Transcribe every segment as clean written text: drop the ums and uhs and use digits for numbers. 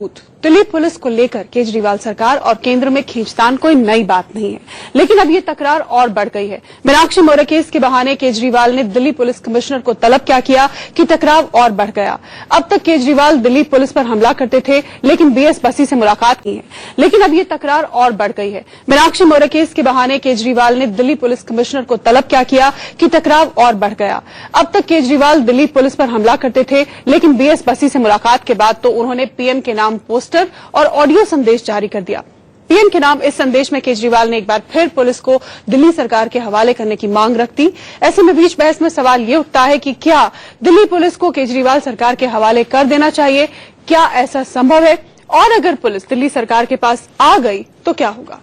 सबूत। दिल्ली पुलिस को लेकर केजरीवाल सरकार और केंद्र में खींचतान कोई नई बात नहीं है, लेकिन अब ये तकरार और बढ़ गई है। मीनाक्षी मौर्य केस के बहाने केजरीवाल ने दिल्ली पुलिस कमिश्नर को तलब क्या किया कि टकराव और बढ़ गया। अब तक केजरीवाल दिल्ली पुलिस पर हमला करते थे, लेकिन बीएस बसी से मुलाकात की है, लेकिन अब ये तकरार और बढ़ गई है। मीनाक्षी मौर्य केस के बहाने केजरीवाल ने दिल्ली पुलिस कमिश्नर को तलब क्या किया कि टकराव और बढ़ गया। अब तक केजरीवाल दिल्ली पुलिस पर हमला करते थे, लेकिन बीएस बसी से मुलाकात के बाद तो उन्होंने पीएम के नाम पोस्टर और ऑडियो संदेश जारी कर दिया। पीएम के नाम इस संदेश में केजरीवाल ने एक बार फिर पुलिस को दिल्ली सरकार के हवाले करने की मांग रख दी। ऐसे में बीच बहस में सवाल ये उठता है कि क्या दिल्ली पुलिस को केजरीवाल सरकार के हवाले कर देना चाहिए? क्या ऐसा संभव है? और अगर पुलिस दिल्ली सरकार के पास आ गई तो क्या होगा?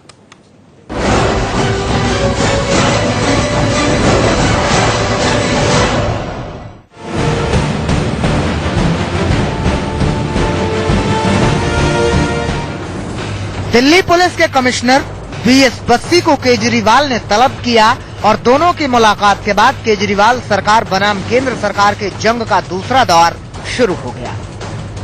दिल्ली पुलिस के कमिश्नर बीएस बस्सी को केजरीवाल ने तलब किया और दोनों की मुलाकात के बाद केजरीवाल सरकार बनाम केंद्र सरकार के जंग का दूसरा दौर शुरू हो गया।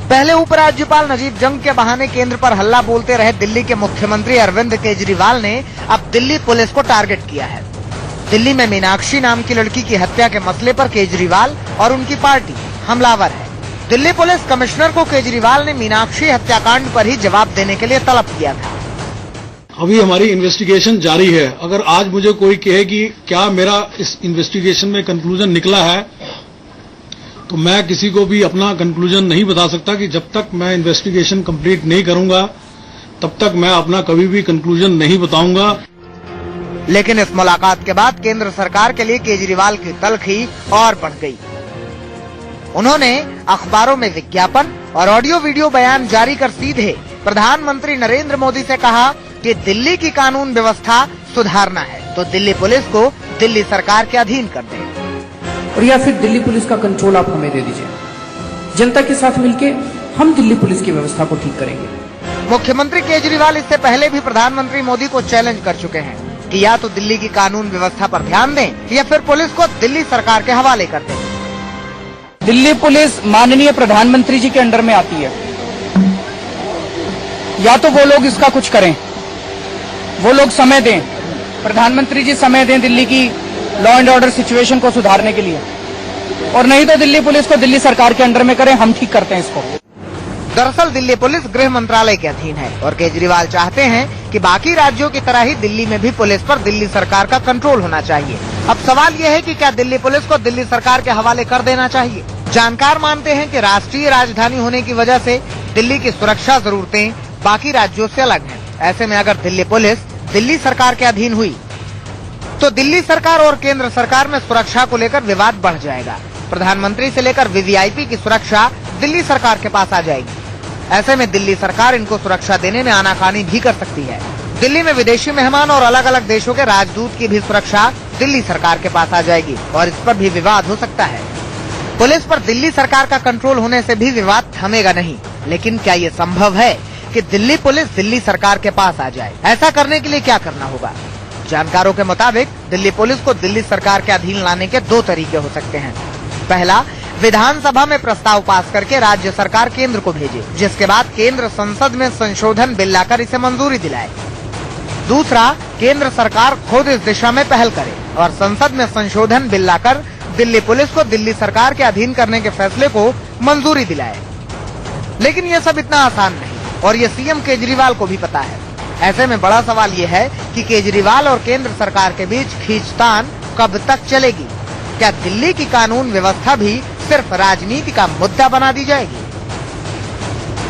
पहले उपराज्यपाल नजीब जंग के बहाने केंद्र पर हल्ला बोलते रहे दिल्ली के मुख्यमंत्री अरविंद केजरीवाल ने अब दिल्ली पुलिस को टारगेट किया है। दिल्ली में मीनाक्षी नाम की लड़की की हत्या के मसले पर केजरीवाल और उनकी पार्टी हमलावर है। दिल्ली पुलिस कमिश्नर को केजरीवाल ने मीनाक्षी हत्याकांड पर ही जवाब देने के लिए तलब किया था। अभी हमारी इन्वेस्टिगेशन जारी है। अगर आज मुझे कोई कहे कि क्या मेरा इस इन्वेस्टिगेशन में कंक्लूजन निकला है, तो मैं किसी को भी अपना कंक्लूजन नहीं बता सकता कि जब तक मैं इन्वेस्टिगेशन कंप्लीट नहीं करूंगा तब तक मैं अपना कभी भी कंक्लूजन नहीं बताऊंगा। लेकिन इस मुलाकात के बाद केंद्र सरकार के लिए केजरीवाल की तलखी और बढ़ गई। उन्होंने अखबारों में विज्ञापन और ऑडियो वीडियो बयान जारी कर सीधे प्रधानमंत्री नरेंद्र मोदी से कहा कि दिल्ली की कानून व्यवस्था सुधारना है तो दिल्ली पुलिस को दिल्ली सरकार के अधीन कर दे, और या फिर दिल्ली पुलिस का कंट्रोल आप हमें दे दीजिए। जनता के साथ मिलके हम दिल्ली पुलिस की व्यवस्था को ठीक करेंगे। मुख्यमंत्री केजरीवाल इससे पहले भी प्रधानमंत्री मोदी को चैलेंज कर चुके हैं कि या तो दिल्ली की कानून व्यवस्था पर ध्यान दें या फिर पुलिस को दिल्ली सरकार के हवाले कर दें। दिल्ली पुलिस माननीय प्रधानमंत्री जी के अंडर में आती है, या तो वो लोग इसका कुछ करें, वो लोग समय दें, प्रधानमंत्री जी समय दें दिल्ली की लॉ एंड ऑर्डर सिचुएशन को सुधारने के लिए, और नहीं तो दिल्ली पुलिस को दिल्ली सरकार के अंडर में करें, हम ठीक करते हैं इसको। दरअसल दिल्ली पुलिस गृह मंत्रालय के अधीन है और केजरीवाल चाहते हैं कि बाकी राज्यों की तरह ही दिल्ली में भी पुलिस पर दिल्ली सरकार का कंट्रोल होना चाहिए। अब सवाल यह है कि क्या दिल्ली पुलिस को दिल्ली सरकार के हवाले कर देना चाहिए? जानकार मानते हैं कि राष्ट्रीय राजधानी होने की वजह से दिल्ली की सुरक्षा जरूरतें बाकी राज्यों से अलग हैं। ऐसे में अगर दिल्ली पुलिस दिल्ली सरकार के अधीन हुई तो दिल्ली सरकार और केंद्र सरकार में सुरक्षा को लेकर विवाद बढ़ जाएगा। प्रधानमंत्री से लेकर वीवीआईपी की सुरक्षा दिल्ली सरकार के पास आ जाएगी। ऐसे में दिल्ली सरकार इनको सुरक्षा देने में आनाकानी भी कर सकती है। दिल्ली में विदेशी मेहमान और अलग अलग देशों के राजदूत की भी सुरक्षा दिल्ली सरकार के पास आ जाएगी और इस पर भी विवाद हो सकता है। पुलिस पर दिल्ली सरकार का कंट्रोल होने से भी विवाद थमेगा नहीं, लेकिन क्या ये संभव है कि दिल्ली पुलिस दिल्ली सरकार के पास आ जाए? ऐसा करने के लिए क्या करना होगा? जानकारों के मुताबिक दिल्ली पुलिस को दिल्ली सरकार के अधीन लाने के दो तरीके हो सकते हैं। पहला, विधानसभा में प्रस्ताव पास करके राज्य सरकार केंद्र को भेजे, जिसके बाद केंद्र संसद में संशोधन बिल लाकर इसे मंजूरी दिलाए। दूसरा, केंद्र सरकार खुद इस दिशा में पहल करे और संसद में संशोधन बिल लाकर दिल्ली पुलिस को दिल्ली सरकार के अधीन करने के फैसले को मंजूरी दिलाए। लेकिन ये सब इतना आसान नहीं और ये सीएम केजरीवाल को भी पता है। ऐसे में बड़ा सवाल ये है कि केजरीवाल और केंद्र सरकार के बीच खींचतान कब तक चलेगी? क्या दिल्ली की कानून व्यवस्था भी सिर्फ राजनीति का मुद्दा बना दी जाएगी?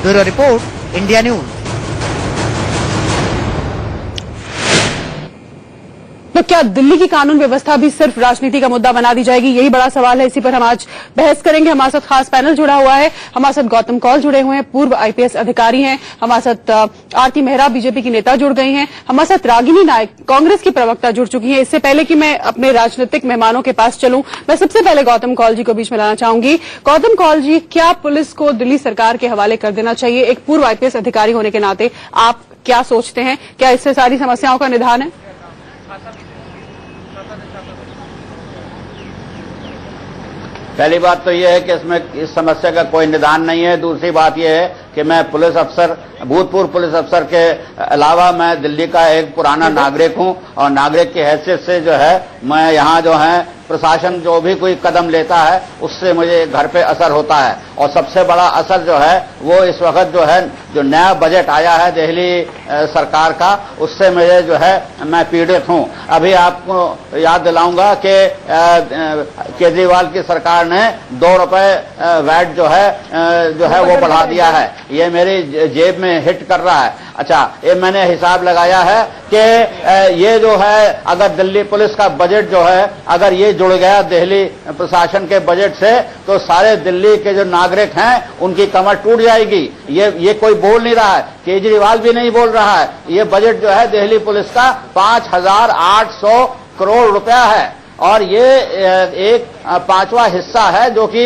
Bureau report, India news. तो क्या दिल्ली की कानून व्यवस्था भी सिर्फ राजनीति का मुद्दा बना दी जाएगी? यही बड़ा सवाल है। इसी पर हम आज बहस करेंगे। हमारे साथ खास पैनल जुड़ा हुआ है। हमारे साथ गौतम कौल जुड़े हुए हैं, पूर्व आईपीएस अधिकारी हैं। हमारे साथ आरती मेहरा बीजेपी की नेता जुड़ गई हैं। हमारे साथ रागिनी नायक कांग्रेस की प्रवक्ता जुड़ चुकी हैं। इससे पहले कि मैं अपने राजनीतिक मेहमानों के पास चलूं, मैं सबसे पहले गौतम कौल जी को बीच में लाना चाहूंगी। गौतम कौल जी, क्या पुलिस को दिल्ली सरकार के हवाले कर देना चाहिए? एक पूर्व आईपीएस अधिकारी होने के नाते आप क्या सोचते हैं? क्या इससे सारी समस्याओं का निदान है? पहली बात तो यह है कि इसमें इस समस्या का कोई निदान नहीं है। दूसरी बात यह है कि मैं पुलिस अफसर, भूतपूर्व पुलिस अफसर के अलावा मैं दिल्ली का एक पुराना नागरिक हूं और नागरिक की हैसियत से जो है मैं यहाँ जो है प्रशासन जो भी कोई कदम लेता है उससे मुझे घर पे असर होता है। और सबसे बड़ा असर जो है वो इस वक्त जो है जो नया बजट आया है दिल्ली सरकार का, उससे मुझे जो है मैं पीड़ित हूं। अभी आपको याद दिलाऊंगा कि केजरीवाल की सरकार ने 2 रुपए वैट जो है वो बढ़ा दिया है। ये मेरी जेब में हिट कर रहा है। अच्छा, ये मैंने हिसाब लगाया है कि ये जो है अगर दिल्ली पुलिस का बजट जो है अगर ये जुड़ गया दिल्ली प्रशासन के बजट से तो सारे दिल्ली के जो नागरिक हैं उनकी कमर टूट जाएगी। ये कोई बोल नहीं रहा है, केजरीवाल भी नहीं बोल रहा है। ये बजट जो है दिल्ली पुलिस का 5,800 करोड़ रुपया है और ये एक 5वां हिस्सा है जो कि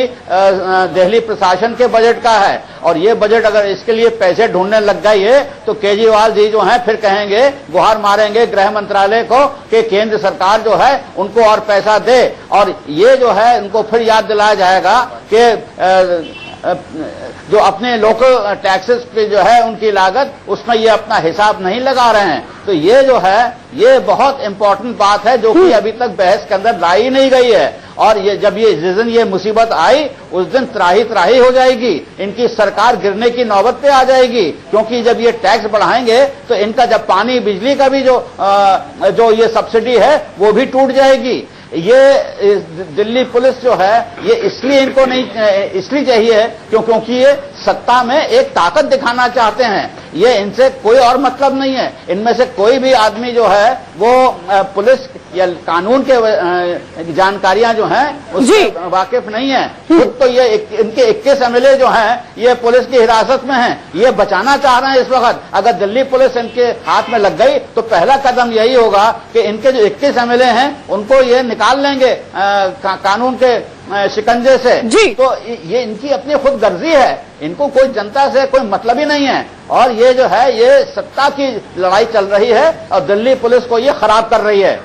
दिल्ली प्रशासन के बजट का है। और ये बजट अगर इसके लिए पैसे ढूंढने लग गए तो केजरीवाल जी जो हैं फिर कहेंगे, गुहार मारेंगे गृह मंत्रालय को कि केंद्र सरकार जो है उनको और पैसा दे। और ये जो है उनको फिर याद दिलाया जाएगा कि जो अपने लोकल टैक्सेस पे जो है उनकी लागत, उसमें ये अपना हिसाब नहीं लगा रहे हैं। तो ये जो है ये बहुत इंपॉर्टेंट बात है जो कि अभी तक बहस के अंदर लाई नहीं गई है। और ये जब जिस दिन ये मुसीबत आई उस दिन त्राही हो जाएगी, इनकी सरकार गिरने की नौबत पे आ जाएगी। क्योंकि जब ये टैक्स बढ़ाएंगे तो इनका जब पानी बिजली का भी जो ये सब्सिडी है वो भी टूट जाएगी। ये दिल्ली पुलिस जो है ये इसलिए इनको नहीं इसलिए चाहिए क्योंकि ये सत्ता में एक ताकत दिखाना चाहते हैं। ये इनसे कोई और मतलब नहीं है। इनमें से कोई भी आदमी जो है वो पुलिस या कानून के जानकारियां जो हैं उससे वाकिफ नहीं है। खुद तो ये इनके 21 एमएलए जो हैं ये पुलिस की हिरासत में हैं। ये बचाना चाह रहे हैं इस वक्त। अगर दिल्ली पुलिस इनके हाथ में लग गई तो पहला कदम यही होगा कि इनके जो 21 एमएलए हैं उनको ये निकाल लेंगे कानून के शिकंजे से। तो ये इनकी अपनी खुद गर्जी है, इनको कोई जनता से कोई मतलब ही नहीं है। और ये जो है ये सत्ता की लड़ाई चल रही है और दिल्ली पुलिस को ये खराब कर रही है।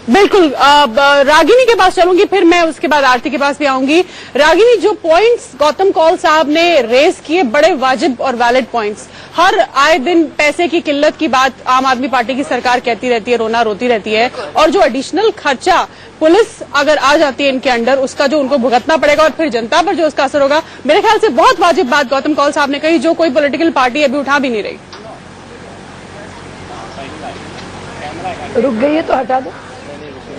बिल्कुल। रागिनी के पास चलूंगी, फिर मैं उसके बाद आरती के पास भी आऊंगी। रागिनी, जो पॉइंट्स गौतम कौल साहब ने रेज किए बड़े वाजिब और वैलिड पॉइंट्स। हर आए दिन पैसे की किल्लत की बात आम आदमी पार्टी की सरकार कहती रहती है, रोना रोती रहती है। और जो एडिशनल खर्चा पुलिस अगर आ जाती है इनके अंडर, उसका जो उनको भुगतना पड़ेगा और फिर जनता पर जो उसका असर होगा, मेरे ख्याल से बहुत वाजिब बात गौतम कौल साहब ने कही, जो कोई पॉलिटिकल पार्टी अभी उठा भी नहीं रही। रुक गई है तो हटा दो।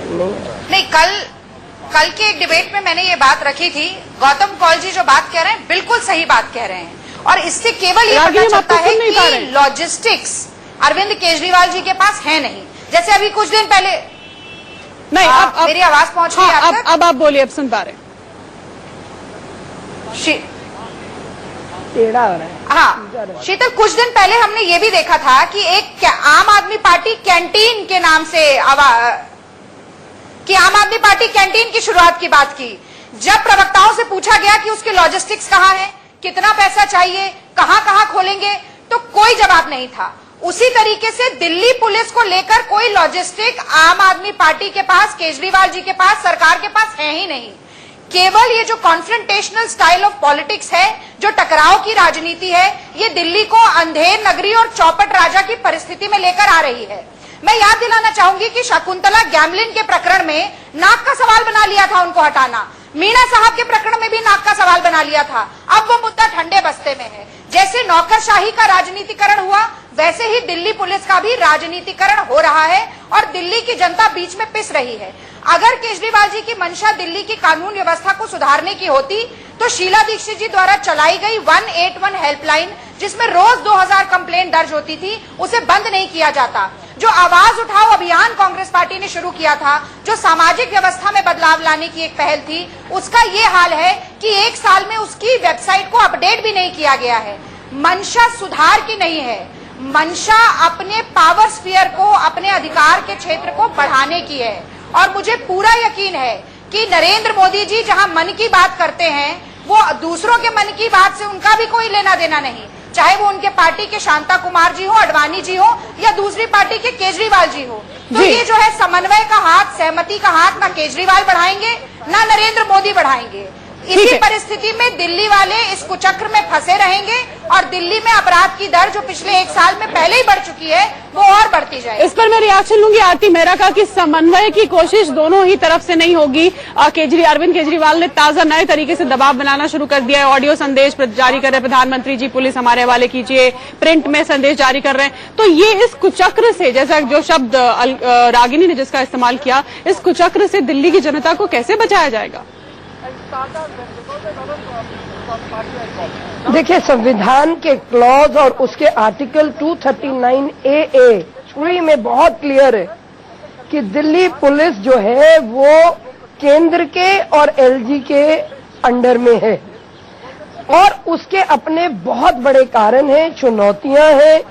नहीं, कल के एक डिबेट में मैंने ये बात रखी थी। गौतम कौल जी जो बात कह रहे हैं बिल्कुल सही बात कह रहे हैं। और इससे केवल ये पता चलता है कि लॉजिस्टिक्स अरविंद केजरीवाल जी के पास है नहीं। जैसे अभी कुछ दिन पहले नहीं, अब मेरी आवाज पहुंच रही है आप तक? अब आप बोलिए, अब सुन पा रहे हैं। टेढ़ा हो रहा है। हाँ शीतल, कुछ दिन पहले हमने ये भी देखा था कि एक आम आदमी पार्टी कैंटीन के नाम से आम आदमी पार्टी कैंटीन की शुरुआत की बात की। जब प्रवक्ताओं से पूछा गया कि उसके लॉजिस्टिक्स कहाँ है, कितना पैसा चाहिए, कहाँ खोलेंगे, तो कोई जवाब नहीं था। उसी तरीके से दिल्ली पुलिस को लेकर कोई लॉजिस्टिक आम आदमी पार्टी के पास, केजरीवाल जी के पास, सरकार के पास है ही नहीं। केवल ये जो कॉन्फ्रंटेशनल स्टाइल ऑफ पॉलिटिक्स है, जो टकराव की राजनीति है, ये दिल्ली को अंधेर नगरी और चौपट राजा की परिस्थिति में लेकर आ रही है। मैं याद दिलाना चाहूंगी कि शकुंतला गैमलिन के प्रकरण में नाक का सवाल बना लिया था उनको हटाना। मीणा साहब के प्रकरण में भी नाक का सवाल बना लिया था। अब वो मुद्दा ठंडे बस्ते में है। जैसे नौकरशाही का राजनीतिकरण हुआ, वैसे ही दिल्ली पुलिस का भी राजनीतिकरण हो रहा है और दिल्ली की जनता बीच में पिस रही है। अगर केजरीवाल जी की मंशा दिल्ली की कानून व्यवस्था को सुधारने की होती तो शीला दीक्षित जी द्वारा चलाई गई 181 हेल्पलाइन, जिसमें रोज 2000 कंप्लेंट दर्ज होती थी, उसे बंद नहीं किया जाता। जो आवाज उठाओ अभियान कांग्रेस पार्टी ने शुरू किया था, जो सामाजिक व्यवस्था में बदलाव लाने की एक पहल थी, उसका ये हाल है कि 1 साल में उसकी वेबसाइट को अपडेट भी नहीं किया गया है। मंशा सुधार की नहीं है, मंशा अपने पावर स्फीयर को, अपने अधिकार के क्षेत्र को बढ़ाने की है। और मुझे पूरा यकीन है कि नरेंद्र मोदी जी जहां मन की बात करते हैं, वो दूसरों के मन की बात से उनका भी कोई लेना देना नहीं। चाहे वो उनके पार्टी के शांता कुमार जी हो, अडवाणी जी हो, या दूसरी पार्टी के केजरीवाल जी हो। तो ये जो है समन्वय का हाथ, सहमति का हाथ ना केजरीवाल बढ़ाएंगे ना नरेंद्र मोदी बढ़ाएंगे। इसी परिस्थिति में दिल्ली वाले इस कुचक्र में फंसे रहेंगे और दिल्ली में अपराध की दर जो पिछले 1 साल में पहले ही बढ़ चुकी है वो और बढ़ती जाएगी। इस पर मैं रिएक्शन लूंगी आरती मेहरा का कि समन्वय की कोशिश दोनों ही तरफ से नहीं होगी। अरविंद केजरीवाल ने ताजा नए तरीके से दबाव बनाना शुरू कर दिया है। ऑडियो संदेश जारी कर रहे प्रधानमंत्री जी, पुलिस हमारे हवाले कीजिए, प्रिंट में संदेश जारी कर रहे हैं। तो ये इस कुचक्र से, जैसा जो शब्द रागिनी ने जिसका इस्तेमाल किया, इस कुचक्र से दिल्ली की जनता को कैसे बचाया जाएगा? देखिए, संविधान के क्लॉज और उसके आर्टिकल 239AA 3 में बहुत क्लियर है कि दिल्ली पुलिस जो है वो केंद्र के और एलजी के अंडर में है और उसके अपने बहुत बड़े कारण हैं, चुनौतियां हैं।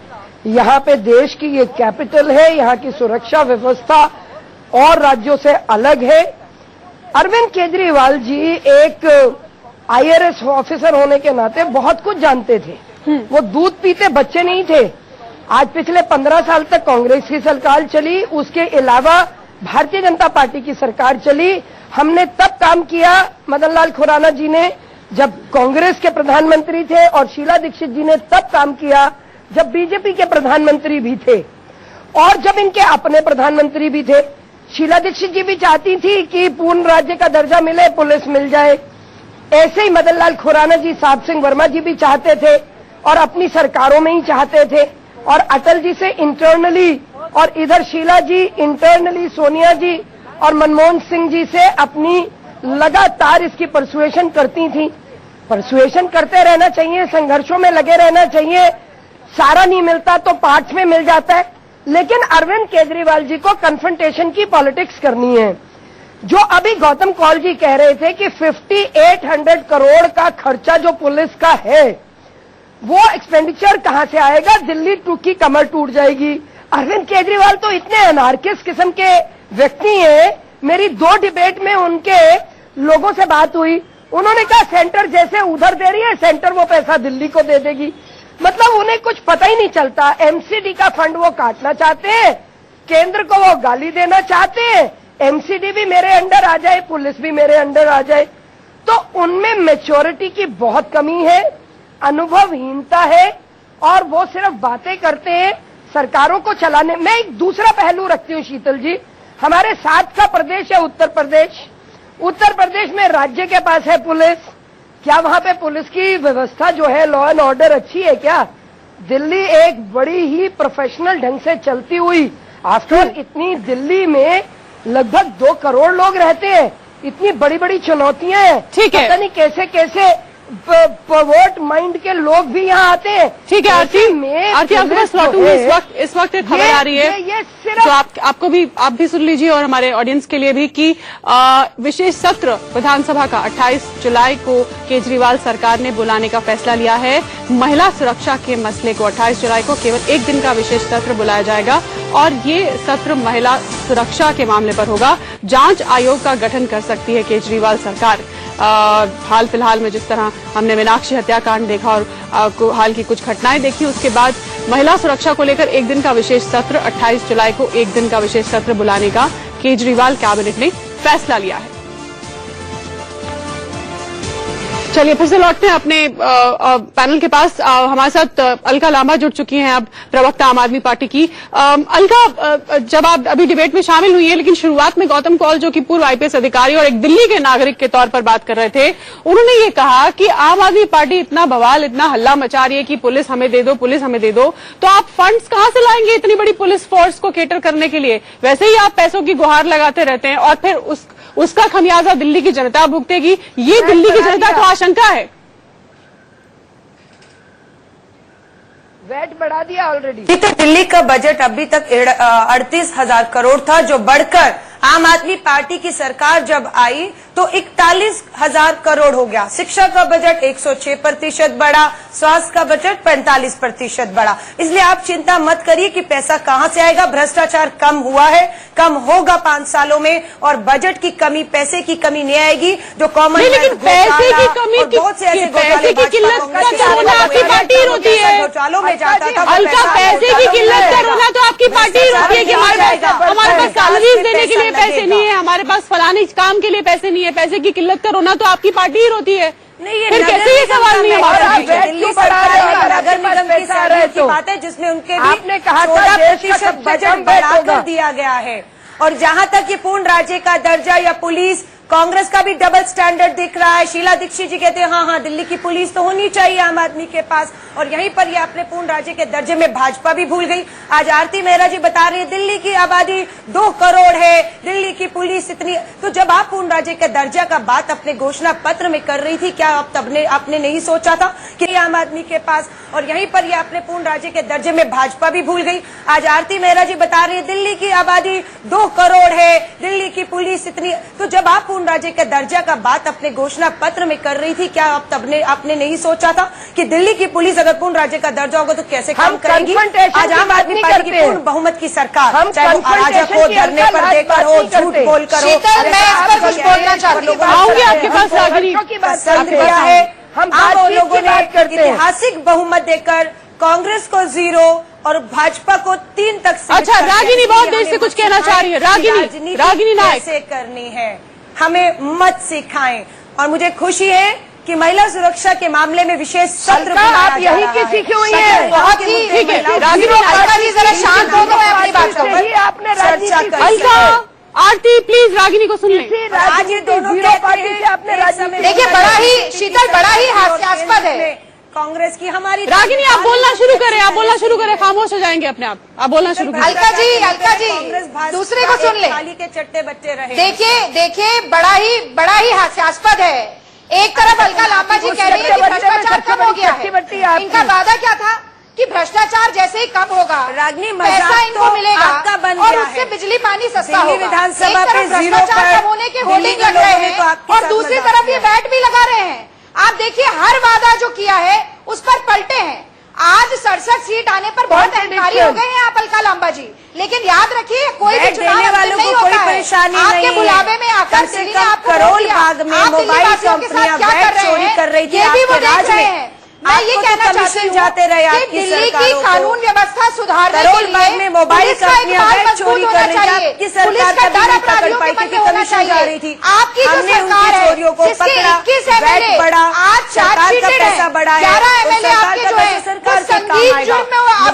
यहाँ पे देश की ये कैपिटल है, यहाँ की सुरक्षा व्यवस्था और राज्यों से अलग है। अरविंद केजरीवाल जी एक IRS ऑफिसर होने के नाते बहुत कुछ जानते थे। वो दूध पीते बच्चे नहीं थे। आज पिछले 15 साल तक कांग्रेस की सरकार चली, उसके अलावा भारतीय जनता पार्टी की सरकार चली। हमने तब काम किया, मदन लाल खुराना जी ने जब कांग्रेस के प्रधानमंत्री थे और शीला दीक्षित जी ने तब काम किया जब बीजेपी के प्रधानमंत्री भी थे और जब इनके अपने प्रधानमंत्री भी थे। शीला दीक्षित जी भी चाहती थी कि पूर्ण राज्य का दर्जा मिले, पुलिस मिल जाए। ऐसे ही मदन लाल खुराना जी, सात सिंह वर्मा जी भी चाहते थे और अपनी सरकारों में ही चाहते थे। और अटल जी से इंटरनली और इधर शीला जी इंटरनली, सोनिया जी और मनमोहन सिंह जी से अपनी लगातार इसकी परसुएशन करती थी। परसुएशन करते रहना चाहिए, संघर्षों में लगे रहना चाहिए। सारा नहीं मिलता तो पार्ट में मिल जाता है। लेकिन अरविंद केजरीवाल जी को कन्फ्रंटेशन की पॉलिटिक्स करनी है। जो अभी गौतम कौल जी कह रहे थे कि 5800 करोड़ का खर्चा जो पुलिस का है, वो एक्सपेंडिचर कहां से आएगा? दिल्ली की कमर टूट जाएगी। अरविंद केजरीवाल तो इतने अनार्किस्ट किस्म के व्यक्ति हैं। मेरी 2 डिबेट में उनके लोगों से बात हुई, उन्होंने कहा सेंटर जैसे उधर दे रही है, सेंटर वो पैसा दिल्ली को दे देगी। मतलब उन्हें कुछ पता ही नहीं चलता। एमसीडी का फंड वो काटना चाहते हैं, केंद्र को वो गाली देना चाहते हैं। एमसीडी भी मेरे अंडर आ जाए, पुलिस भी मेरे अंडर आ जाए। तो उनमें मैच्योरिटी की बहुत कमी है, अनुभवहीनता है और वो सिर्फ बातें करते हैं सरकारों को चलाने। मैं एक दूसरा पहलू रखती हूँ शीतल जी, हमारे साथ का प्रदेश है उत्तर प्रदेश। उत्तर प्रदेश में राज्य के पास है पुलिस। क्या वहां पे पुलिस की व्यवस्था जो है, लॉ एंड ऑर्डर अच्छी है क्या? दिल्ली एक बड़ी ही प्रोफेशनल ढंग से चलती हुई, आफ्टर इतनी दिल्ली में लगभग 2 करोड़ लोग रहते हैं, इतनी बड़ी बड़ी चुनौतियां हैं। ठीक है, पता नहीं कैसे कैसे वोट माइंड के लोग भी यहाँ आते हैं। ठीक है आरती, आपके पास लौटूंगी। इस वक्त एक खबर आ रही है ये सिर्फ तो आप भी सुन लीजिए और हमारे ऑडियंस के लिए भी कि विशेष सत्र विधानसभा का 28 जुलाई को केजरीवाल सरकार ने बुलाने का फैसला लिया है। महिला सुरक्षा के मसले को 28 जुलाई को केवल 1 दिन का विशेष सत्र बुलाया जाएगा और ये सत्र महिला सुरक्षा के मामले पर होगा। जांच आयोग का गठन कर सकती है केजरीवाल सरकार। हाल फिलहाल में जिस तरह हमने मीनाक्षी हत्याकांड देखा और हाल की कुछ घटनाएं देखी, उसके बाद महिला सुरक्षा को लेकर 1 दिन का विशेष सत्र, 28 जुलाई को 1 दिन का विशेष सत्र बुलाने का केजरीवाल कैबिनेट ने फैसला लिया है। चलिए फिर से लौटते हैं अपने पैनल के पास। हमारे साथ अलका लांबा जुड़ चुकी हैं, अब प्रवक्ता आम आदमी पार्टी की। अलका, जब आप अभी डिबेट में शामिल हुई है, लेकिन शुरुआत में गौतम कौल जो कि पूर्व आईपीएस अधिकारी और एक दिल्ली के नागरिक के तौर पर बात कर रहे थे, उन्होंने ये कहा कि आम आदमी पार्टी इतना बवाल, इतना हल्ला मचा रही है कि पुलिस हमें दे दो, पुलिस हमें दे दो, तो आप फंड्स कहां से लाएंगे इतनी बड़ी पुलिस फोर्स को केटर करने के लिए? वैसे ही आप पैसों की गुहार लगाते रहते हैं और फिर उसका खमियाजा दिल्ली की जनता भुगतेगी। ये दिल्ली की जनता को आशंका है। वैट बढ़ा दिया ऑलरेडी। तो दिल्ली का बजट अभी तक 38,000 करोड़ था, जो बढ़कर आम आदमी पार्टी की सरकार जब आई तो 41,000 करोड़ हो गया। शिक्षा का बजट 106% बढ़ा, स्वास्थ्य का बजट 45% बढ़ा। इसलिए आप चिंता मत करिए कि पैसा कहां से आएगा। भ्रष्टाचार कम हुआ है, कम होगा 5 सालों में और बजट की कमी, पैसे की कमी नहीं आएगी। जो कॉमन लेकिन पैसे की कमी, बहुत से ऐसे पैसे की किल्लत का रोना आपकी पार्टी रोती है। घोटालों में जाता था अलका, पैसे की किल्लत का रोना तो आपकी पार्टी रोती है कि हमारे पास सैलरीज देने के लिए पैसे नहीं है, हमारे पास फलाने काम के लिए पैसे नहीं है। है, पैसे की किल्लत का रोना तो आपकी पार्टी ही रोती है। नहीं, ये फिर कैसे ये सवाल नहीं हमारा? दिल्ली सरकार नगर निगम की सैलरी की बात है, जिसमें उनके आपने कहा था 14% बजट बढ़ाकर दिया गया है। और जहां तक ये पूर्ण राज्य का दर्जा या पुलिस, कांग्रेस का भी डबल स्टैंडर्ड दिख रहा है। शीला दीक्षित जी कहते हैं हाँ, दिल्ली की पुलिस तो होनी चाहिए आम आदमी के पास, और यहीं पर ये अपने पूर्ण राज्य के दर्जे में भाजपा भी भूल गई। आज आरती मेहरा जी बता रही है दिल्ली की आबादी 2 करोड़ है, दिल्ली की पुलिस इतनी। तो जब आप पूर्ण राज्य के दर्जा का बात अपने घोषणा पत्र में कर रही थी, क्या आपने नहीं सोचा था कि आम आदमी के पास, और यहीं पर ये अपने पूर्ण राज्य के दर्जे में भाजपा भी भूल गई। आज आरती मेहरा जी बता रही है दिल्ली की आबादी 2 करोड़ है, दिल्ली की पुलिस इतनी। तो जब आप पूर्ण राज्य के दर्जा का बात अपने घोषणा पत्र में कर रही थी, क्या आपने नहीं सोचा था कि दिल्ली की पुलिस अगर पूर्ण राज्य का दर्जा होगा तो कैसे काम करेगी? आज आम आदमी पार्टी की पूर्ण बहुमत की सरकार, चाहे वो अराजक हो, धरने पर देकर हो, झूठ बोलकर हो। शीतल, मैं इस पर कुछ बोलना चाहती हूँ। आऊंगी आपके पास रागिनी। पसंद किया है हम लोगों ने ऐतिहासिक बहुमत देकर कांग्रेस को 0 और भाजपा को 3 तक। अच्छा, रागिनी बहुत देर से कुछ कहना चाह रही है। रागिनी नायक कैसे करनी है हमें मत सिखाएं। और मुझे खुशी है कि महिला सुरक्षा के मामले में विशेष सत्र आप यही की सीखी हुई है। बहुत ही ठीक है। रागिनी अलका जी जरा शांत हो तो मैं अपनी बात कहूँ। आपने चर्चा अलका, आरती प्लीज रागिनी को सुन लें। आज ये दोनों पार्टी से आपने देखिए, बड़ा ही शीतल, बड़ा ही हास्यास्पद है कांग्रेस की हमारी। रागिनी आप बोलना शुरू करें, आप बोलना शुरू करें, खामोश हो जाएंगे अपने आप बोलना शुरू करें। अलका जी दूसरे को सुन ले। थाली के चट्टे बच्चे रहे। देखिए बड़ा ही हास्यास्पद है। एक तरफ अलका लांबा जी कह रही है कि भ्रष्टाचार कम हो गया है। इनका वादा क्या था कि भ्रष्टाचार जैसे ही कम होगा रागिनी पैसा इनको मिलेगा आपका बन और गया उससे है। बिजली पानी सस्ता होगा। विधानसभा पे भ्रष्टाचार कम होने के होर्डिंग लग रहे हैं और दूसरी तरफ ये बैट भी लगा रहे हैं। आप देखिए, हर वादा जो किया है उस पर पलटे हैं। आज 67 सीट आने पर बहुत अहंकारी हो गए हैं आप अलका लांबा जी, लेकिन याद रखिए कोई भी चुनाव वालों को कोई परेशानी नहीं है। आपके बुलावे में आकर दिल्ली ने आपको करोल बाग में मोबाइल कंपनियां बैट चोरी कर रही थी, ये भी वो देख रहे हैं। मैं ये कहना चाहती हूँ जाते रहे कि दिल्ली की कानून व्यवस्था सुधारने के लिए में मोबाइल कंपनियां बैट चोरी कर रही थी। पुलिस का डर अपराधियों के मन में होना चाहिए। आपकी जो सरकार है जिसके 21 एमएलए आज चार्जशीटेड है, 11 एमएलए आपके जो है संगीन जुर्म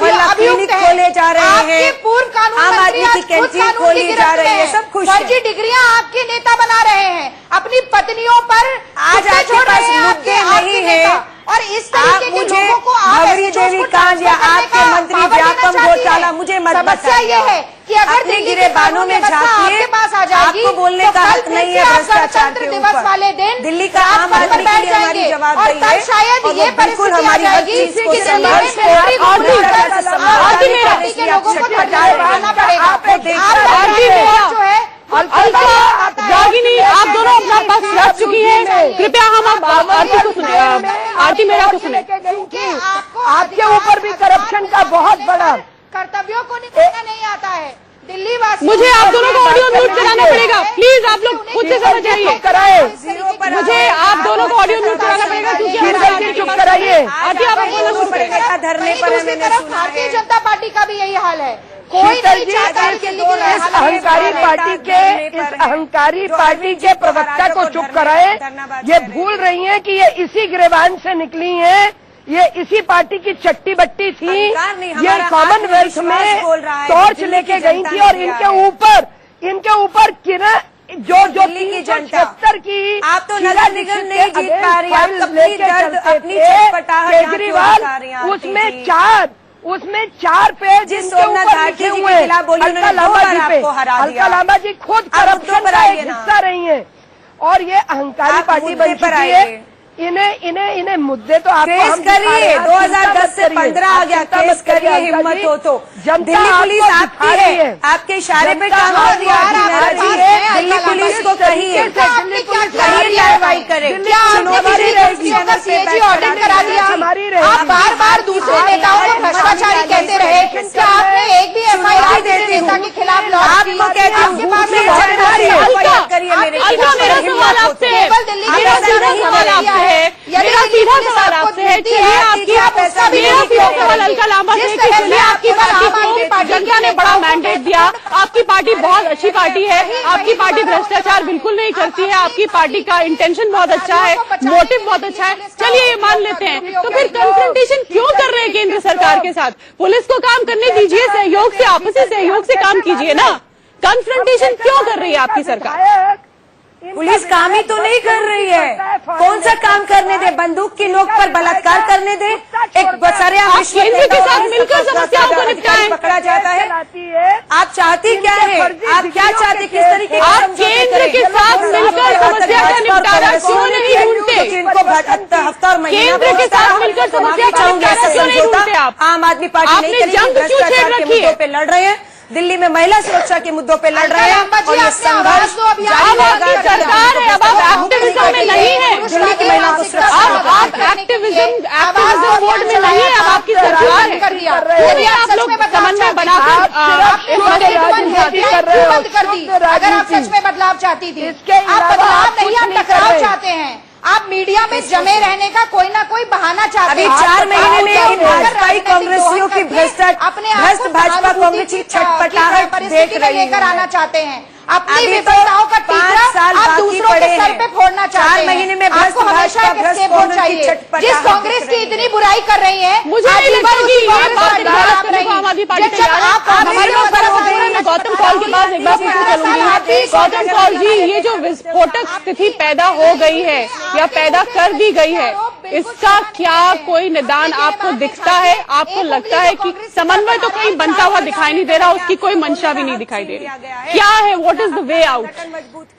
में अभियुक्त खोले जा रहे हैं। आपके पूर्व कानून मंत्री आज खुद कानून की गिरफ्त में है। फर्जी डिग्रियां आपके नेता बना रहे हैं, अपनी पत्नियों पर आज छोड़ रहे हैं आपके नेता। और इस तरीके के लोगों को भवरी देवी कांड या आपके मंत्री व्यापम घोटाला मुझे मत समस्या ये है कि अगर गिरे बानों में झांकिए, आपके पास आ जाएगी आपको बोलने का हक नहीं है भ्रष्टाचार के दिवस ऊपर। वाले दिन दिल्ली का आम आदमी के लिए हमारी जवाबदेही है और तब शायद ये परिस्थिति आ जाएगी कि दिल्ली में के लोगों को धरना लगाना पड़ेगा। जो है रागिनी, आप दोनों अपना पक्ष रख चुकी हैं, कृपया हम आरती को सुने, आरती मेरा को सुने। आपके ऊपर भी करप्शन का बहुत बड़ा कर्तव्यों को निभाना नहीं आता है। दिल्ली वासी, मुझे आप दोनों को ऑडियो म्यूट कराना पड़ेगा, प्लीज आप लोग खुद से समझ जाइए। मुझे आप दोनों को ऑडियो म्यूट कराना पड़ेगा क्योंकि चुप कराइए। आरती आप बोलना शुरू करें। धरने पर दूसरी तरफ भारतीय जनता पार्टी का भी यही हाल है। कोई नहीं चाहता कि इस अहंकारी पार्टी के प्रवक्ता को चुप कराए। ये भूल रही हैं कि ये इसी गिरेबान से निकली हैं, ये इसी पार्टी की चट्टी बट्टी थी। ये कॉमनवेल्थ में टॉर्च लेके गई थी और इनके ऊपर किरण जो दिल्ली की जनता की आप तो नगर निगम नहीं जीत पा रही, आप अपनी दर्द अपनी चटपटाहट केजरीवाल उसमें 4 पेज जिस सोमनाथ घाटी जी के खिलाफ बोली उन्होंने 2 बार आपको हरा दिया। अलका लांबा जी खुद करप्शन का एक हिस्सा रही हैं और ये अहंकारी पार्टी बन चुकी है। इन्हें मुद्दे तो आप केस करिए, 2010 से 15 आ गया, केस करिए, हिम्मत हो तो। दिल्ली पुलिस आपकी है, आपके इशारे पे काम कर दिया दिल्ली पुलिस को कहिए कार्रवाई करे। ऑडिट करा दिया। आप बार दूसरे नेताओं को भ्रष्टाचारी कहते रहे, क्या आपने एक भी एफआईआर नेता के खिलाफ लॉन्च की? आपको कहती हूँ करिए मेरे सवाल आपसे है, मेरा सीधा सवाल आपसे है, मेरा सीधा सवाल आपसे है। चलिए आपकी मेरा सीधा सवाल अलका लांबा से कि चलिए आपकी पार्टी को जनता ने बड़ा मैंडेट दिया। आपकी पार्टी बहुत अच्छी पार्टी है, आपकी पार्टी भ्रष्टाचार बिल्कुल नहीं करती है, आपकी पार्टी का इंटेंशन बहुत अच्छा है, मोटिव बहुत अच्छा है, चलिए ये मान लेते हैं। तो फिर कन्फ्रंटेशन क्यों कर रहे हैं केंद्र सरकार के साथ? पुलिस को काम करने दीजिए, सहयोग से, आपसी सहयोग से काम कीजिए ना। कन्फ्रंटेशन क्यों कर रही है आपकी सरकार? पुलिस काम ही तो नहीं कर रही है। कौन सा काम करने दे? बंदूक की नोक पर बलात्कार करने दे? एक केंद्र के साथ मिलकर समस्याओं को निपटाएं। पकड़ा जाता है। आप चाहती क्या है? आप क्या चाहते? किस तरीके आप केंद्र के साथ मिलकर समस्या का निपटारा क्यों नहीं ढूंढते? हफ्ता और महीना केंद्र के साथ मिलकर समस्या का निपटारा क्यों नहीं ढूंढते आप? आम आदमी पार्टी नहीं करेगी, भ्रष्टाचार के मुद्दों पे लड़ रहे हैं, दिल्ली में महिला सुरक्षा के मुद्दों पे लड़ रहे हैं और ये संघर्ष सरकार है। अब आप एक्टिविज्म में नहीं है, दिल्ली की महिला को सुरक्षा आप एक्टिविज्म मोड में नहीं है, अब आपकी सरकार है। यदि आप लोग समन्वय बनाकर बंद कर दी, अगर आप सच में बदलाव चाहती थी, आप बदलाव नहीं, आप टकराव चाहते हैं, आप मीडिया में जमे रहने का कोई ना कोई बहाना चाहते हैं। अभी 4 महीने में इन भाजपाई कांग्रेसियों की भ्रष्ट भाजपा कांग्रेस की छटपटाहट देख रही है। लेकर आना चाहते हैं अपनी विफलताओं का टीका आप दूसरों के सर पे फोड़ना चाहते हैं। 4 महीने में आपको हमेशा एक escape vote चाहिए। जिस कांग्रेस की इतनी बुराई कर रही है, मुझे नहीं लगता कि ये बात गलत करने को आम आदमी पार्टी तैयार है। मैं गौतम कौल के पास एक बार फिर से चलूंगी। गौतम कौल जी, ये जो विस्फोटक स्थिति पैदा हो गई है या पैदा कर दी गई है, इसका क्या कोई निदान आपको दिखता है? आपको लगता है कि समन्वय तो कहीं बनता हुआ दिखाई नहीं दे रहा, उसकी कोई मंशा भी नहीं दिखाई दे रही? क्या है, what is the way out?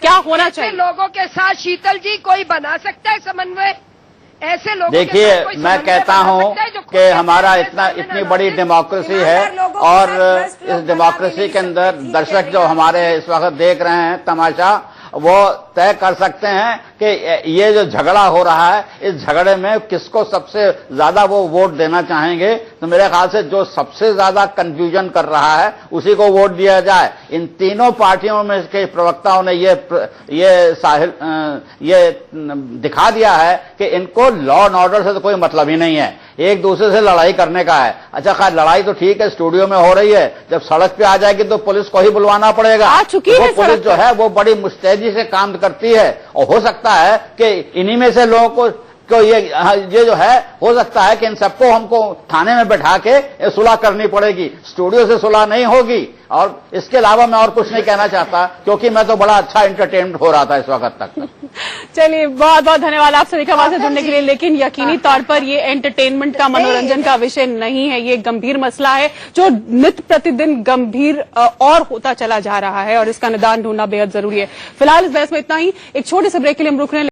क्या होना चाहिए? लोगों के साथ शीतल जी कोई बना सकता है समन्वय? ऐसे लोग देखिए, मैं कहता हूं कि हमारा इतनी बड़ी डेमोक्रेसी है और इस डेमोक्रेसी के अंदर दर्शक जो हमारे इस वक्त देख रहे हैं तमाशा, वो तय कर सकते हैं कि ये जो झगड़ा हो रहा है, इस झगड़े में किसको सबसे ज्यादा वो वोट देना चाहेंगे। तो मेरे ख्याल से जो सबसे ज्यादा कंफ्यूजन कर रहा है उसी को वोट दिया जाए। इन तीनों पार्टियों में के प्रवक्ताओं ने ये दिखा दिया है कि इनको लॉ एंड ऑर्डर से तो कोई मतलब ही नहीं है, एक दूसरे से लड़ाई करने का है। अच्छा, खैर लड़ाई तो ठीक है, स्टूडियो में हो रही है, जब सड़क पे आ जाएगी तो पुलिस को ही बुलवाना पड़ेगा। आ चुकी है पुलिस जो है वो बड़ी मुस्तैदी से काम करती है और हो सकता है कि इन्हीं में से लोगों को ये जो है, हो सकता है कि इन सबको हमको थाने में बैठा के सुलह करनी पड़ेगी, स्टूडियो से सुलह नहीं होगी। और इसके अलावा मैं और कुछ नहीं कहना चाहता, क्योंकि मैं तो बड़ा अच्छा एंटरटेनमेंट हो रहा था इस वक्त तक। चलिए, बहुत बहुत धन्यवाद आप सभी खबर से जुड़ने के लिए। लेकिन यकीनी तौर पर ये एंटरटेनमेंट का, मनोरंजन का विषय नहीं है, ये गंभीर मसला है जो नित्य प्रतिदिन गंभीर और होता चला जा रहा है और इसका निदान ढूंढना बेहद जरूरी है। फिलहाल इस बहस में इतना ही। एक छोटे से ब्रेक के लिए हम रुक रहे हैं।